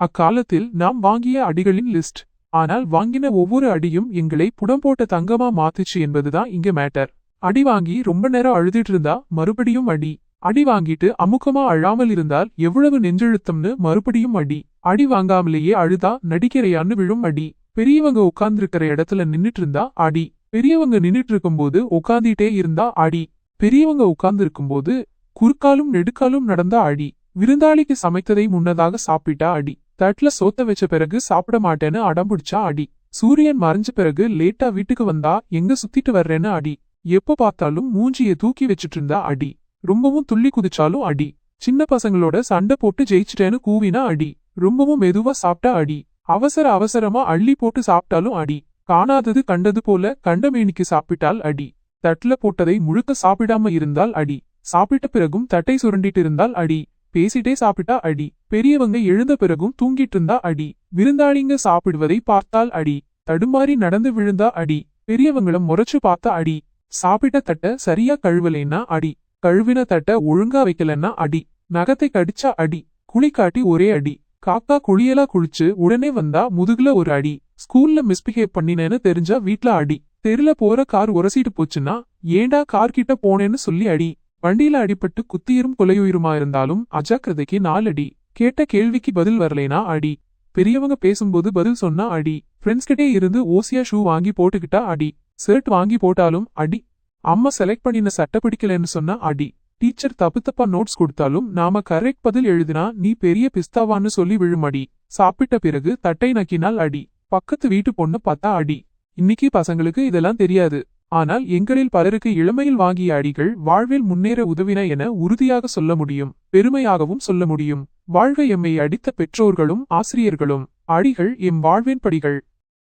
அக்காலத்தில் நாம் வாங்கிய அடிகளின் லிஸ்ட். ஆனால் வாங்கின ஒவ்வொரு அடியும் எங்களை புடம்போட்ட தங்கமா மாத்துச்சு என்பதுதான் இங்க மேட்டர். அடி வாங்கி ரொம்ப நேரம் அழுதிட்டு இருந்தா மறுபடியும் அடி. அடி வாங்கிட்டு அமுக்கமா அழாமல் இருந்தால் எவ்வளவு நெஞ்செழுத்தம்னு மறுபடியும் அடி. அடி வாங்காமலேயே அழுதா நடிக்கிறையான்னு விழும் அடி. பெரியவங்க உட்கார்ந்திருக்கிற இடத்துல நின்னுட்டு இருந்தா அடி. பெரியவங்க நின்னுட்டு இருக்கும்போது உட்கார்ந்திட்டே இருந்தா அடி. பெரியவங்க உட்கார்ந்து இருக்கும்போது குறுக்காலும் நெடுக்காலும் நடந்தா அடி. விருந்தாளிக்கு சமைத்ததை முன்னதாக சாப்பிட்டா அடி. தட்டுல சோத்த வச்ச பிறகு சாப்பிட மாட்டேன்னு அடம்பிடிச்சா அடி. சூரியன் மறைஞ்ச பிறகு லேட்டா வீட்டுக்கு வந்தா எங்க சுத்திட்டு வர்றேன்னு அடி. எப்ப பார்த்தாலும் மூஞ்சிய தூக்கி வச்சிட்டு இருந்தா அடி. ரொம்பவும் துள்ளி குதிச்சாலும் அடி. சின்ன பசங்களோட சண்டை போட்டு ஜெயிச்சிட்டேன்னு கூவினா அடி. ரொம்பவும் மெதுவா சாப்பிட்டா அடி. அவசரமா அள்ளி போட்டு சாப்பிட்டாலும் அடி. காணாதது கண்டது போல கண்டமேனிக்கு சாப்பிட்டால் அடி. தட்டுல போட்டதை முழுக்க சாப்பிடாம இருந்தால் அடி. சாப்பிட்ட பிறகும் தட்டை சுரண்டிட்டு இருந்தால் அடி. பேசிட்டே சாப்பிட்டா அடி. பெரியவங்க எழுந்த பிறகும் தூங்கிட்டு இருந்தா அடி. விருந்தாளிங்க சாப்பிடுவதை பார்த்தால் அடி. தடுமாறி நடந்து விழுந்தா அடி. பெரியவங்கள முறைச்சு பார்த்தா அடி. சாப்பிட்ட தட்ட சரியா கழுவலைன்னா அடி. கழுவின தட்ட ஒழுங்கா வைக்கலன்னா அடி. நகத்தை கடிச்சா அடி. குளிக்காட்டி ஒரே அடி. காக்கா குளியலா குளிச்சு உடனே வந்தா முதுகுல ஒரு அடி. ஸ்கூல்ல மிஸ்பிஹேவ் பண்ணினேன்னு தெரிஞ்சா வீட்ல அடி. தெருல போற கார் உரசிட்டு போச்சுன்னா ஏண்டா கார் கிட்ட போனேன்னு சொல்லி அடி. வண்டியில அடிபட்டு குத்தியரும் கொலையுயிருமா இருந்தாலும் அஜாக்கிரதைக்கு 4 அடி. கேட்ட கேள்விக்கு பதில் வரலைனா அடி. பெரியவங்க பேசும்போது பதில் சொன்னா அடி. ஃப்ரெண்ட்ஸ் கிட்டே இருந்து ஓசியா ஷூ வாங்கி போட்டுக்கிட்டா அடி. ஷர்ட் வாங்கி போட்டாலும் அடி. அம்மா செலக்ட் பண்ணின சட்டை பிடிக்கலன்னு சொன்னா அடி. டீச்சர் தப்பு நோட்ஸ் கொடுத்தாலும் நாம கரெக்ட் பதில் எழுதினா நீ பெரிய பிஸ்தாவான்னு சொல்லி விழுமடி. சாப்பிட்ட பிறகு தட்டை நக்கினால் அடி. பக்கத்து வீட்டு பொண்ணு பார்த்தா அடி. இன்னைக்கு பசங்களுக்கு இதெல்லாம் தெரியாது. ஆனால் எங்களில் பலருக்கு இளமையில் வாங்கிய அடிகள் வாழ்வில் முன்னேற உதவின என உறுதியாக சொல்ல முடியும். பெருமையாகவும் சொல்ல முடியும். வாழ்க எம்மை அடித்த பெற்றோர்களும் ஆசிரியர்களும். அடிகள் எம் வாழ்வின் படிகள்.